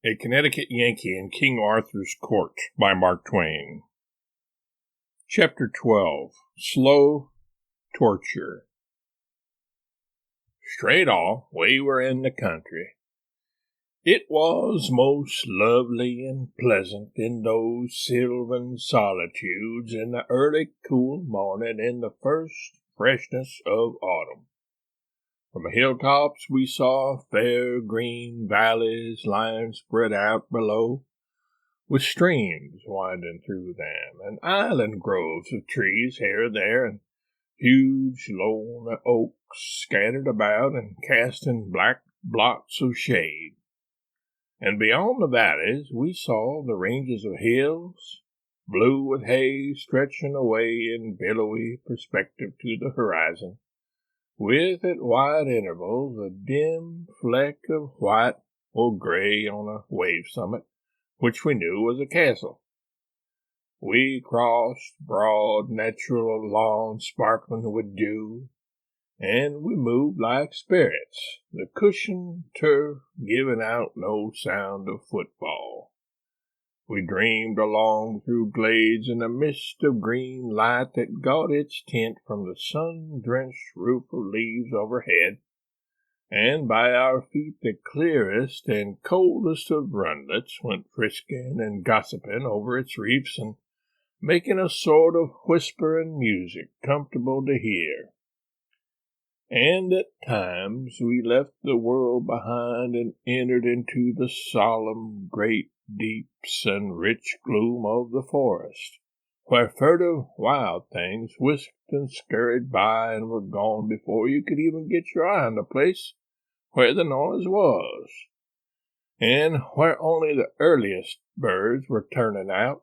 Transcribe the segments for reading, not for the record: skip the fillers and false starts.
A Connecticut Yankee in King Arthur's Court by Mark Twain. Chapter 12. Slow Torture. Straight off, we were in the country. It was most lovely and pleasant in those sylvan solitudes in the early cool morning in the first freshness of autumn. From the hilltops we saw fair green valleys lying spread out below, with streams winding through them, and island groves of trees here and there, and huge lone oaks scattered about and casting black blots of shade. And beyond the valleys we saw the ranges of hills, blue with haze, stretching away in billowy perspective to the horizon, with at wide intervals a dim fleck of white or gray on a wave summit, which we knew was a castle. We crossed broad natural lawns sparkling with dew, and we moved like spirits, the cushioned turf giving out no sound of footfall. We dreamed along through glades in a mist of green light that got its tint from the sun-drenched roof of leaves overhead, and by our feet the clearest and coldest of runlets went frisking and gossiping over its reefs and making a sort of whispering music comfortable to hear. And at times we left the world behind and entered into the solemn, great deeps and rich gloom of the forest, where furtive wild things whisked and scurried by and were gone before you could even get your eye on the place where the noise was, and where only the earliest birds were turning out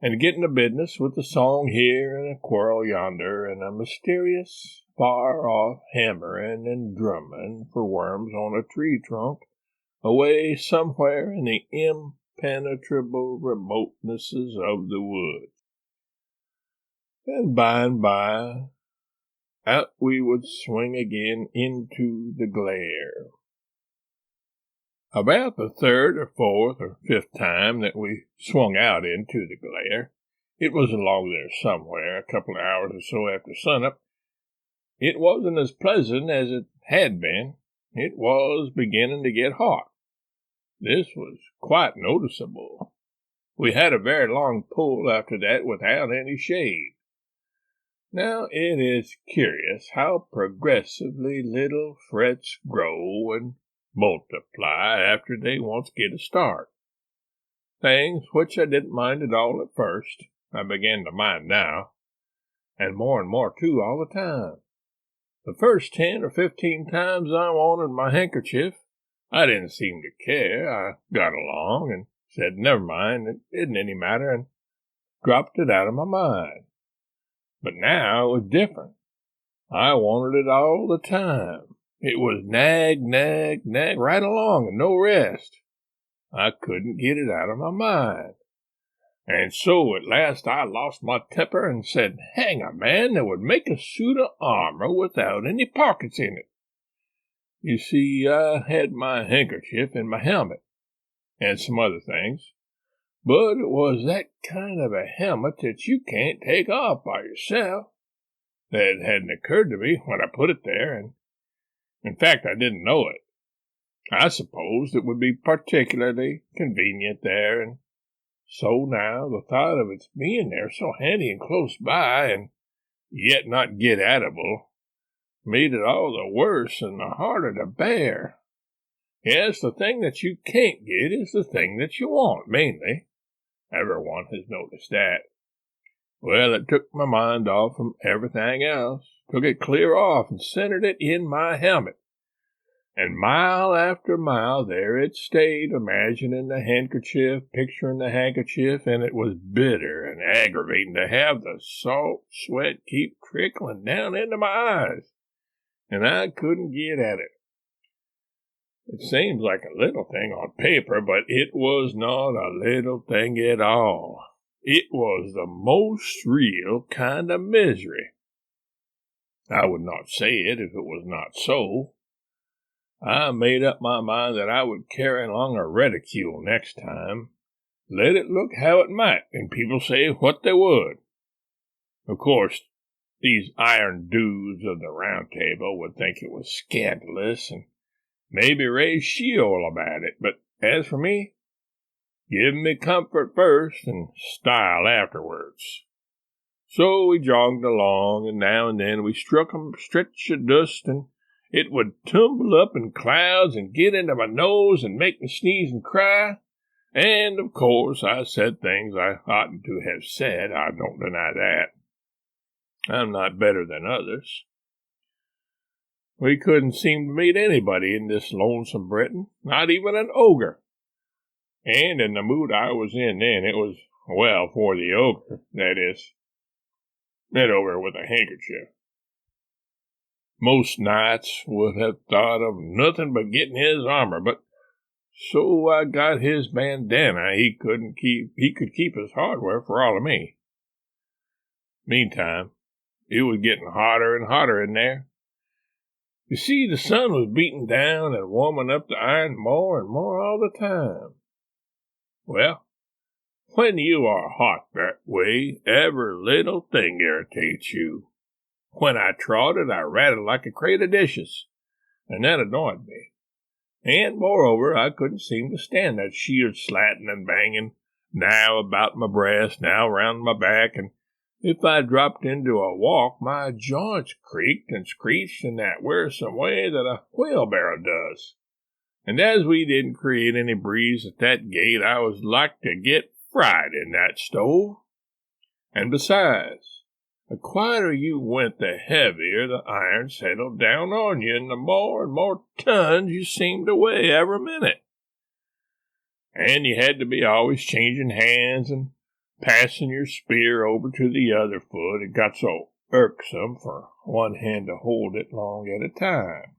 and getting to business with a song here and a quarrel yonder and a mysterious far-off hammering and drumming for worms on a tree trunk away somewhere in the impenetrable remotenesses of the woods. And by, out we would swing again into the glare. About the third or fourth or fifth time that we swung out into the glare, it was along there somewhere, a couple of hours or so after sunup. It wasn't as pleasant as it had been. It was beginning to get hot. This was quite noticeable. We had a very long pull after that without any shade. Now it is curious how progressively little frets grow and multiply after they once get a start. Things which I didn't mind at all at first, I begin to mind now, and more too all the time. The first 10 or 15 times I wanted my handkerchief, I didn't seem to care. I got along and said, never mind, it isn't any matter, and dropped it out of my mind. But now it was different. I wanted it all the time. It was nag right along and no rest. I couldn't get it out of my mind. And so at last I lost my temper and said, hang a man that would make a suit of armor without any pockets in it. You see, I had my handkerchief in my helmet, and some other things, but it was that kind of a helmet that you can't take off by yourself. That hadn't occurred to me when I put it there, and in fact I didn't know it. I supposed it would be particularly convenient there, and so now the thought of its being there so handy and close by, and yet not get-at-able, made it all the worse and the harder to bear. Yes, the thing that you can't get is the thing that you want, mainly. Everyone has noticed that. Well, it took my mind off from everything else, took it clear off and centered it in my helmet. And mile after mile there it stayed, imagining the handkerchief, picturing the handkerchief, and it was bitter and aggravating to have the salt sweat keep trickling down into my eyes, and I couldn't get at it. It seems like a little thing on paper, but it was not a little thing at all. It was the most real kind of misery. I would not say it if it was not so. I made up my mind that I would carry along a reticule next time, let it look how it might, and people say what they would. Of course, these iron dudes of the Round Table would think it was scandalous and maybe raise Sheol about it, but as for me, give me comfort first and style afterwards. So we jogged along, and now and then we struck a stretch of dust, and it would tumble up in clouds and get into my nose and make me sneeze and cry. And, of course, I said things I oughtn't to have said. I don't deny that. I'm not better than others. We couldn't seem to meet anybody in this lonesome Britain, not even an ogre. And in the mood I was in then, it was, well, for the ogre, that is, bent over with a handkerchief. Most knights would have thought of nothing but getting his armor, but so I got his bandana. He could keep his hardware for all of me. Meantime, it was getting hotter and hotter in there. You see, the sun was beating down and warming up the iron more and more all the time. Well, when you are hot that way, every little thing irritates you. When I trotted, I rattled like a crate of dishes, and that annoyed me. And, moreover, I couldn't seem to stand that sheer slatting and banging, now about my breast, now round my back, and if I dropped into a walk, my joints creaked and screeched in that wearisome way that a wheelbarrow does. And as we didn't create any breeze at that gate, I was like to get fried in that stove. And besides, the quieter you went, the heavier the iron settled down on you, and the more and more tons you seemed to weigh every minute. And you had to be always changing hands and passing your spear over to the other foot. It got so irksome for one hand to hold it long at a time.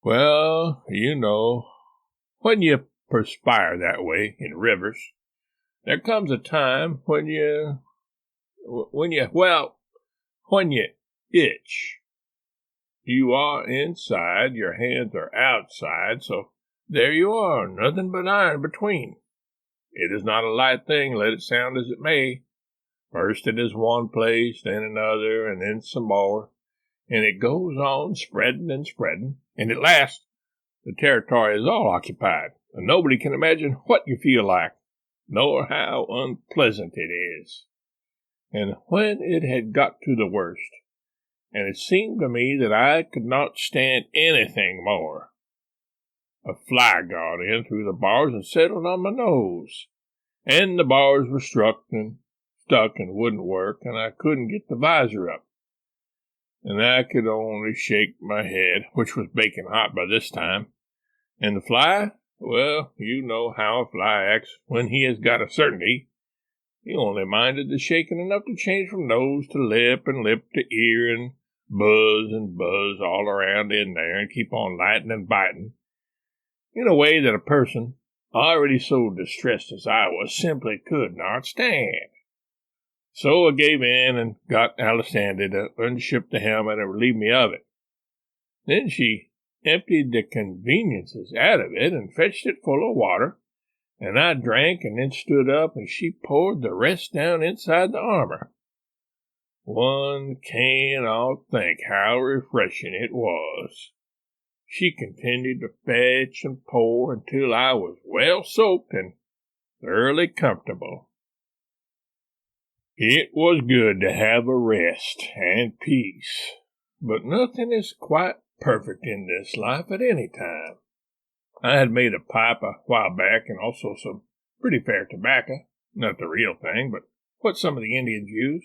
Well, you know, when you perspire that way in rivers, there comes a time when you itch. You are inside, your hands are outside, so there you are, nothing but iron between. It is not a light thing, let it sound as it may. First it is one place, then another, and then some more, and it goes on spreading and spreading, and at last the territory is all occupied, and nobody can imagine what you feel like, nor how unpleasant it is. And when it had got to the worst, and it seemed to me that I could not stand anything more, a fly got in through the bars and settled on my nose, and the bars were stuck and wouldn't work, and I couldn't get the visor up. And I could only shake my head, which was baking hot by this time. And the fly, well, you know how a fly acts when he has got a certainty. He only minded the shaking enough to change from nose to lip and lip to ear and buzz all around in there and keep on lighting and biting in a way that a person already so distressed as I was simply could not stand. So I gave in and got Alessandra to unship the helmet and relieve me of it. Then she emptied the conveniences out of it and fetched it full of water, and I drank and then stood up, and she poured the rest down inside the armor. One cannot think how refreshing it was. She continued to fetch and pour until I was well soaked and thoroughly comfortable. It was good to have a rest and peace, but nothing is quite perfect in this life at any time. I had made a pipe a while back and also some pretty fair tobacco, not the real thing, but what some of the Indians use.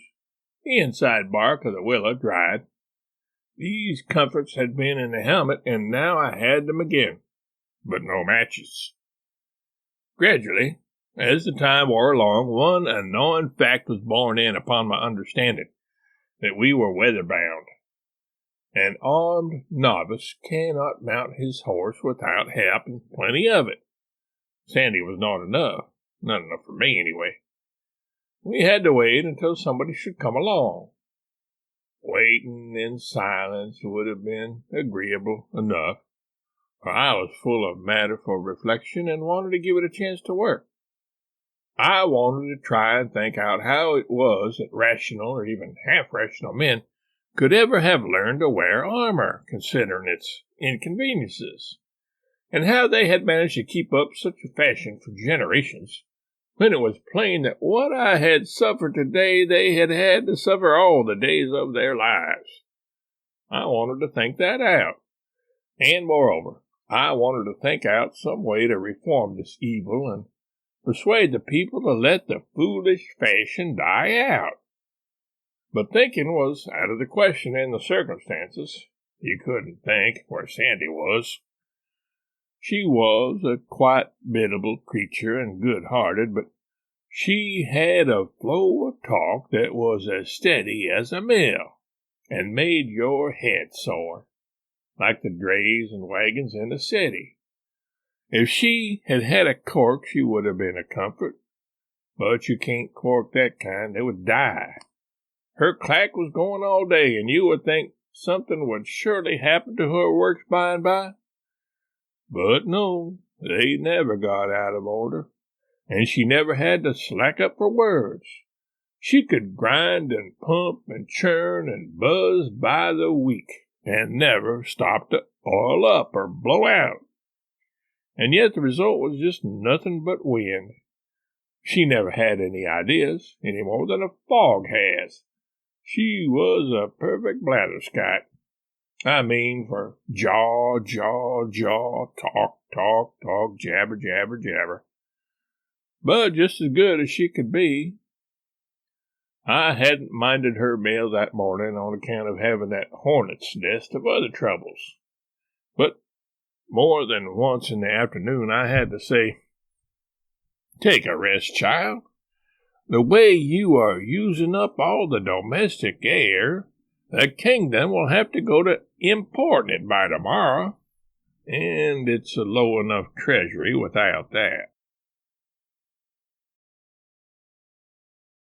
The inside bark of the willow dried. These comforts had been in the helmet, and now I had them again, but no matches. Gradually, as the time wore along, one annoying fact was borne in upon my understanding, that we were weather-bound. An armed novice cannot mount his horse without help, and plenty of it. Sandy was not enough for me anyway. We had to wait until somebody should come along. Waiting in silence would have been agreeable enough, for I was full of matter for reflection and wanted to give it a chance to work. I wanted to try and think out how it was that rational or even half-rational men could ever have learned to wear armor, considering its inconveniences, and how they had managed to keep up such a fashion for generations, when it was plain that what I had suffered today they had had to suffer all the days of their lives. I wanted to think that out, and moreover, I wanted to think out some way to reform this evil and persuade the people to let the foolish fashion die out. But thinking was out of the question in the circumstances. You couldn't think where Sandy was. She was a quite biddable creature and good-hearted, but she had a flow of talk that was as steady as a mill, and made your head sore, like the drays and wagons in the city. If she had had a cork, she would have been a comfort, but you can't cork that kind, they would die. Her clack was going all day, and you would think something would surely happen to her works by and by. But no, they never got out of order, and she never had to slack up for words. She could grind and pump and churn and buzz by the week, and never stop to oil up or blow out. And yet the result was just nothing but wind. She never had any ideas, any more than a fog has. She was a perfect blatherskite. I mean, for jaw, jaw, jaw, talk, talk, talk, jabber, jabber, jabber. But just as good as she could be. I hadn't minded her mail that morning on account of having that hornet's nest of other troubles. But more than once in the afternoon I had to say, "Take a rest, child. The way you are using up all the domestic air, the kingdom will have to go to importing it by tomorrow, and it's a low enough treasury without that."